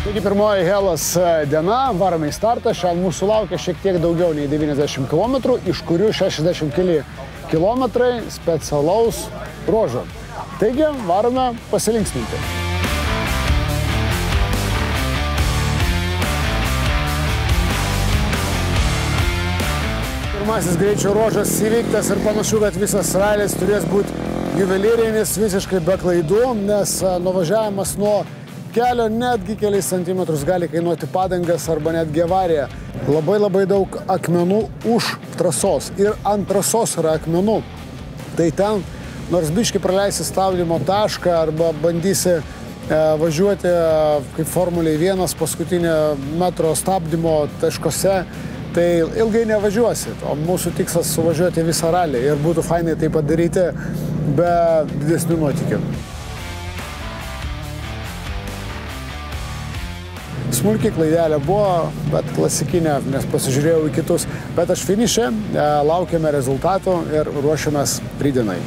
Taigi pirmoji Helas diena, varome į startą, šiandien mūsų laukia šiek tiek daugiau nei 90 km, iš kurių 60 km specialaus ruožo. Taigi varome pasilinksminti. Pirmasis greičio ruožas įveiktas ir panašu, kad visas ralis turės būti juvelyrinis, visiškai be klaidų, nes nuvažiavimas nuo kelio netgi keliais centimetrus gali kainuoti padangas arba netgi avariją. Labai daug akmenų už trasos ir ant trasos yra akmenų. Tai ten, nors biškį praleisi stabdymo tašką arba bandysi važiuoti kaip Formulėje 1 paskutinio metro stabdymo taškose, tai ilgai nevažiuosi. O mūsų tikslas suvažiuoti visą ralį ir būtų fainai tai padaryti be didesnių nuotykių. Smulkiai klaidelė buvo, bet klasikinė, nes pasižiūrėjau į kitus. Bet aš finiše, laukiame rezultatų ir ruošiamės rytdienai.